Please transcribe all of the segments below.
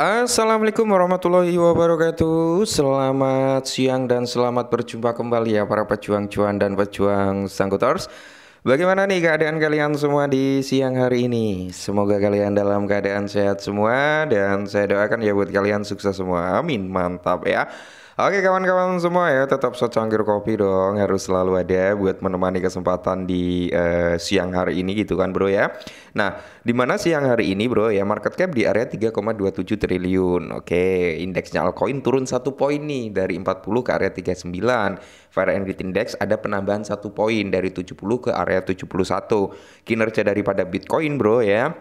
Assalamualaikum warahmatullahi wabarakatuh. Selamat siang dan selamat berjumpa kembali ya para pejuang cuan dan pejuang Sanggutors. Bagaimana nih keadaan kalian semua di siang hari ini? Semoga kalian dalam keadaan sehat semua dan saya doakan ya buat kalian sukses semua. Amin, mantap ya. Oke kawan-kawan semua ya, tetap secangkir kopi dong harus selalu ada buat menemani kesempatan di siang hari ini gitu kan bro ya. Nah, di mana siang hari ini bro ya market cap di area 3,27 triliun. Oke, indeksnya altcoin turun 1 poin nih dari 40 ke area 39. Fair and Greed Index ada penambahan 1 poin dari 70 ke area 71. Kinerja daripada Bitcoin bro ya.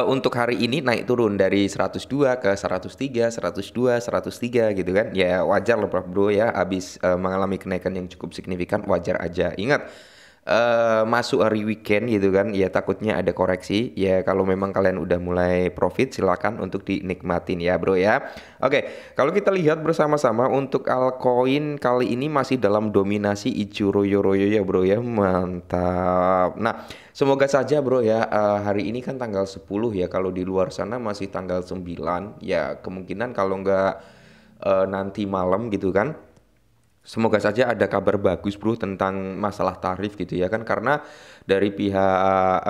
Untuk hari ini naik turun dari 102 ke 103, 102, 103 gitu kan. Ya wajar loh bro ya, habis mengalami kenaikan yang cukup signifikan, wajar aja. Ingat, masuk hari weekend gitu kan, ya takutnya ada koreksi. Ya kalau memang kalian udah mulai profit, silakan untuk dinikmatin ya bro ya. Oke, kalau kita lihat bersama-sama untuk altcoin kali ini masih dalam dominasi ijo royo-royo ya bro ya, mantap. Nah, semoga saja bro ya, hari ini kan tanggal 10 ya, kalau di luar sana masih tanggal 9 ya, kemungkinan kalau nggak nanti malam gitu kan. Semoga saja ada kabar bagus bro tentang masalah tarif gitu ya kan, karena dari pihak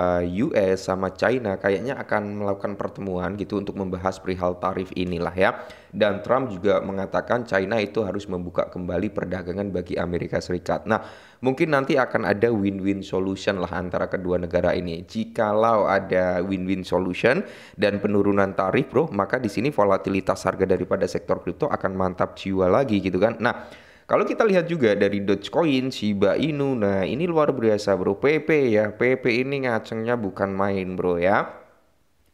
US sama China kayaknya akan melakukan pertemuan gitu untuk membahas perihal tarif inilah ya. Dan Trump juga mengatakan China itu harus membuka kembali perdagangan bagi Amerika Serikat. Nah, mungkin nanti akan ada win-win solution lah antara kedua negara ini. Jikalau ada win-win solution dan penurunan tarif bro, maka di sini volatilitas harga daripada sektor kripto akan mantap jiwa lagi gitu kan. Nah, kalau kita lihat juga dari Dogecoin, Shiba Inu, nah ini luar biasa bro, PP ya, PP ini ngacengnya bukan main bro ya.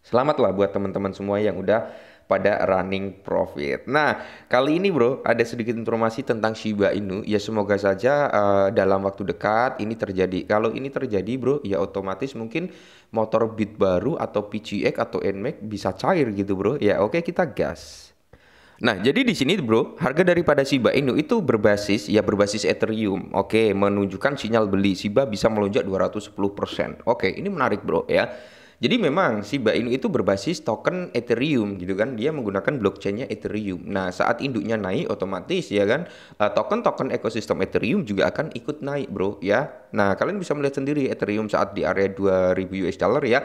Selamatlah buat teman-teman semua yang udah pada running profit. Nah, kali ini bro, ada sedikit informasi tentang Shiba Inu. Ya semoga saja dalam waktu dekat ini terjadi. Kalau ini terjadi bro, ya otomatis mungkin motor Bit baru atau PGX atau NMAX bisa cair gitu bro. Ya oke, kita gas. Nah, jadi di sini bro, harga daripada Shiba Inu itu berbasis Ethereum. Oke, menunjukkan sinyal beli Shiba bisa melonjak 210%. Oke, ini menarik bro ya. Jadi memang Shiba Inu itu berbasis token Ethereum gitu kan. Dia menggunakan blockchainnya Ethereum. Nah, saat induknya naik otomatis ya kan, token-token ekosistem Ethereum juga akan ikut naik bro ya. Nah, kalian bisa melihat sendiri Ethereum saat di area 2000 US dollar ya.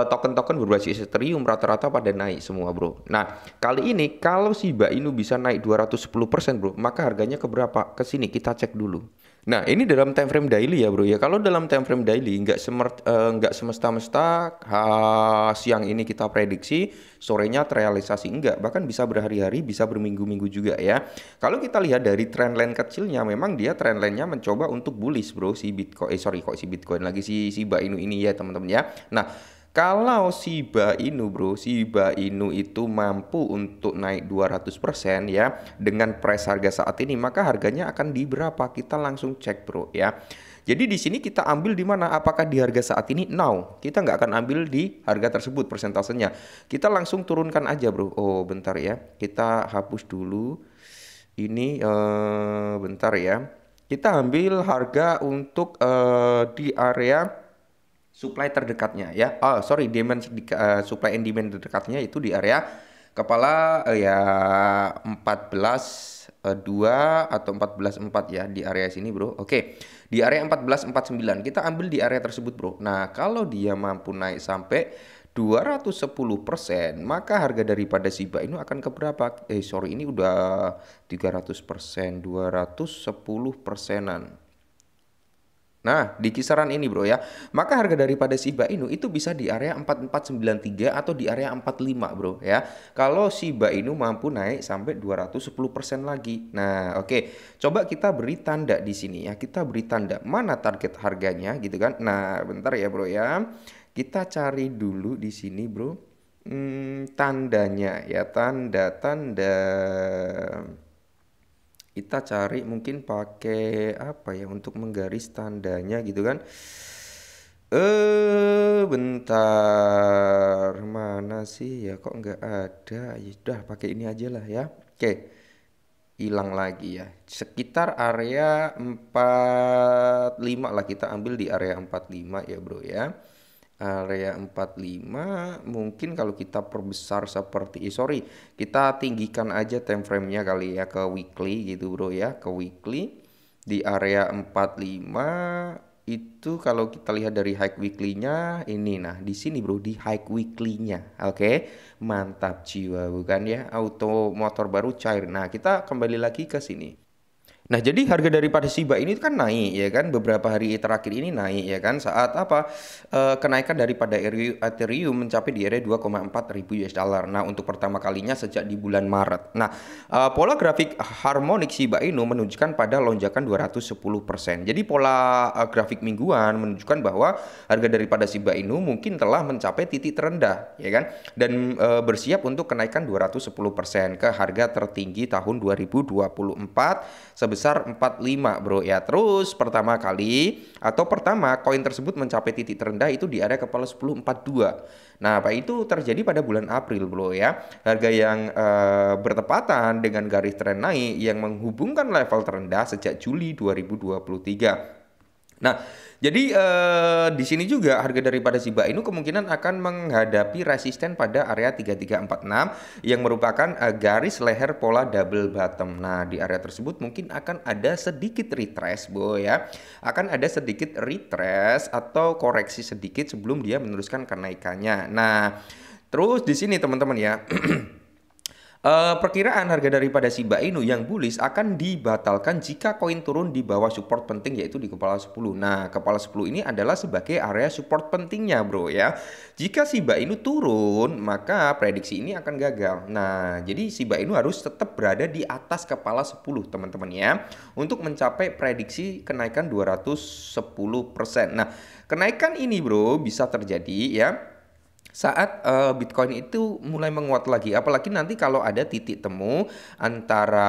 Token-token berbasis Ethereum rata-rata pada naik semua bro. Nah, kali ini kalau Shiba Inu bisa naik 210% bro, maka harganya ke berapa? Ke sini kita cek dulu. Nah, ini dalam time frame daily ya bro ya. Kalau dalam time frame daily nggak semesta-mesta siang ini kita prediksi, sorenya terrealisasi enggak, bahkan bisa berhari-hari, bisa berminggu-minggu juga ya. Kalau kita lihat dari trendline kecilnya, memang dia trendline-nya mencoba untuk bullish bro si Bitcoin, sorry kok si Bitcoin lagi, si Shiba Inu ini ya teman-teman ya. Nah, kalau Shiba Inu bro, Shiba Inu itu mampu untuk naik 200% ya dengan price harga saat ini, maka harganya akan di berapa? Kita langsung cek bro ya. Jadi di sini kita ambil di mana? Apakah di harga saat ini? No, kita nggak akan ambil di harga tersebut persentasenya. Kita langsung turunkan aja bro. Oh bentar ya, kita hapus dulu. Ini bentar ya. Kita ambil harga untuk di area supply terdekatnya ya. Oh, sorry, supply and demand terdekatnya itu di area kepala ya 14,2 atau 14,4 ya di area sini, Bro. Oke. Di area 14,49 kita ambil di area tersebut, Bro. Nah, kalau dia mampu naik sampai 210%, maka harga daripada Shiba Inu akan ke berapa? Sorry, ini udah 300%, 210%-an. Nah, di kisaran ini bro ya, maka harga daripada Shiba Inu itu bisa di area 4493 atau di area 45 bro ya. Kalau Shiba Inu mampu naik sampai 210% lagi. Nah, oke. Coba kita beri tanda di sini ya. Kita beri tanda mana target harganya gitu kan. Nah, bentar ya bro ya. Kita cari dulu di sini bro. Tandanya ya, tanda-tanda. Kita cari mungkin pakai apa ya untuk menggaris tandanya gitu kan. Bentar. Mana sih ya, kok nggak ada? Ya udah pakai ini aja lah ya. Oke. Hilang lagi ya. Sekitar area 45 lah, kita ambil di area 45 ya, Bro ya. area 45 mungkin kalau kita perbesar seperti kita tinggikan aja time frame-nya kali ya ke weekly gitu bro ya, ke weekly di area 45 itu kalau kita lihat dari high weekly-nya ini, nah di sini bro di high weekly-nya. Oke, mantap jiwa bukan ya, auto motor baru cair. Nah kita kembali lagi ke sini. Nah, jadi harga daripada Shiba ini kan naik ya kan, beberapa hari terakhir ini naik ya kan, saat apa, kenaikan daripada Ethereum mencapai di area 2,4 ribu US dollar. Nah, untuk pertama kalinya sejak di bulan Maret. Nah, pola grafik harmonik Shiba Inu menunjukkan pada lonjakan 210%. Jadi pola grafik mingguan menunjukkan bahwa harga daripada Shiba Inu mungkin telah mencapai titik terendah ya kan, dan bersiap untuk kenaikan 210% ke harga tertinggi tahun 2024 sebesar 45 bro ya. Terus pertama koin tersebut mencapai titik terendah itu di area kepala 1042. Nah, apa itu terjadi pada bulan April bro ya. Harga yang bertepatan dengan garis tren naik yang menghubungkan level terendah sejak Juli 2023. Nah, jadi di sini juga harga daripada Shiba Inu kemungkinan akan menghadapi resisten pada area 3346 yang merupakan garis leher pola double bottom. Nah, di area tersebut mungkin akan ada sedikit retrace, Bo ya. Akan ada sedikit retrace atau koreksi sedikit sebelum dia meneruskan kenaikannya. Nah, terus di sini teman-teman ya. Perkiraan harga daripada Shiba Inu yang bullish akan dibatalkan jika koin turun di bawah support penting yaitu di kepala 10. Nah, kepala 10 ini adalah sebagai area support pentingnya, bro ya. Jika Shiba Inu turun, maka prediksi ini akan gagal. Nah, jadi Shiba Inu harus tetap berada di atas kepala 10, teman-teman ya, untuk mencapai prediksi kenaikan 210%. Nah, kenaikan ini, bro, bisa terjadi ya saat Bitcoin itu mulai menguat lagi, apalagi nanti kalau ada titik temu antara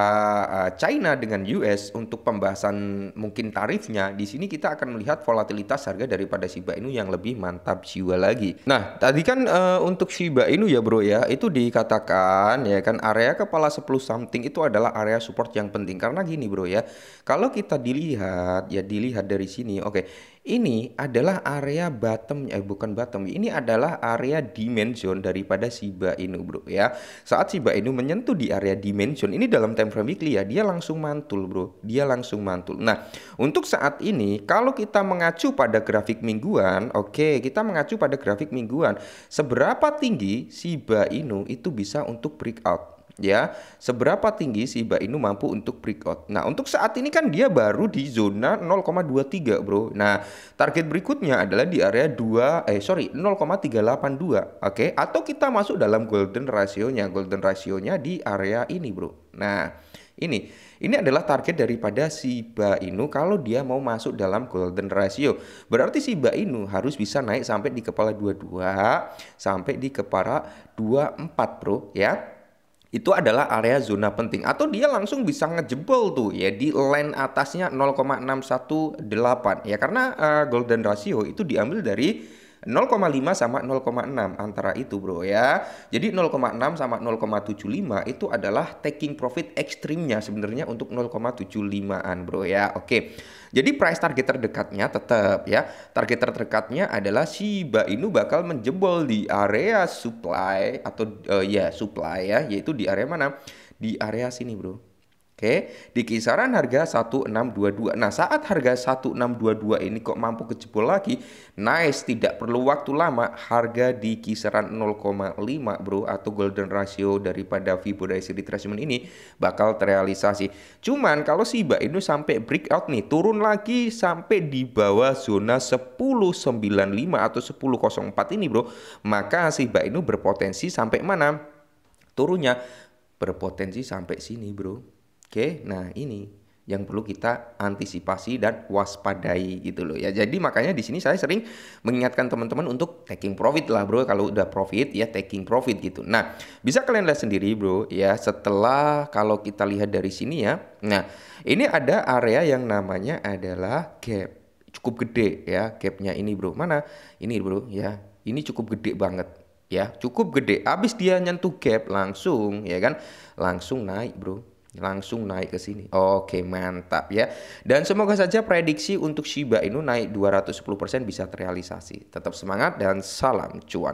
China dengan US untuk pembahasan mungkin tarifnya, di sini kita akan melihat volatilitas harga daripada Shiba Inu yang lebih mantap jiwa lagi. Nah, tadi kan untuk Shiba Inu ya bro ya, itu dikatakan ya kan area kepala 10 something itu adalah area support yang penting karena gini bro ya. Kalau kita dilihat dari sini, oke. Ini adalah area bottom, bukan bottom. Ini adalah area dimension daripada Shiba Inu, bro ya. Saat Shiba Inu menyentuh di area dimension ini dalam time frame weekly ya, dia langsung mantul, bro. Dia langsung mantul. Nah, untuk saat ini kalau kita mengacu pada grafik mingguan, oke, kita mengacu pada grafik mingguan, seberapa tinggi Shiba Inu itu bisa untuk breakout? Ya, seberapa tinggi Shiba Inu mampu untuk breakout. Nah, untuk saat ini kan dia baru di zona 0,23 bro. Nah, target berikutnya adalah di area 0,382. Oke, atau kita masuk dalam golden ratio-nya. Golden ratio-nya di area ini bro. Nah, ini adalah target daripada Shiba Inu kalau dia mau masuk dalam golden ratio. Berarti Shiba Inu harus bisa naik sampai di kepala 22 sampai di kepala 24 bro ya. Itu adalah area zona penting, atau dia langsung bisa ngejebol tuh ya di line atasnya 0,618 ya, karena golden ratio itu diambil dari 0,5 sama 0,6 antara itu bro ya. Jadi 0,6 sama 0,75 itu adalah taking profit ekstrimnya sebenarnya untuk 0,75an bro ya. Oke. Jadi price target terdekatnya tetap ya. Target terdekatnya adalah Shiba Inu bakal menjebol di area supply atau supply ya, yaitu di area mana? Di area sini bro. Oke, di kisaran harga 1622. Nah, saat harga 1622 ini kok mampu kejebol lagi, nice, tidak perlu waktu lama, harga di kisaran 0,5 bro, atau golden ratio daripada Fibonacci retracement ini bakal terrealisasi. Cuman kalau Shiba Inu sampai breakout nih, turun lagi sampai di bawah zona 1095 atau 1004 ini bro, maka Shiba Inu berpotensi sampai mana? Turunnya berpotensi sampai sini bro. Oke, nah ini yang perlu kita antisipasi dan waspadai gitu loh ya. Jadi makanya di sini saya sering mengingatkan teman-teman untuk taking profit lah bro. Kalau udah profit ya taking profit gitu. Nah, bisa kalian lihat sendiri bro ya, setelah kalau kita lihat dari sini ya. Nah, ini ada area yang namanya adalah gap. Cukup gede ya gapnya ini bro. Mana? Ini bro ya. Ini cukup gede banget ya. Cukup gede. Abis dia nyentuh gap langsung ya kan. Langsung naik bro. langsung naik ke sini. Oke, mantap ya. Dan semoga saja prediksi untuk Shiba Inu naik 210% bisa terrealisasi. Tetap semangat dan salam cuan.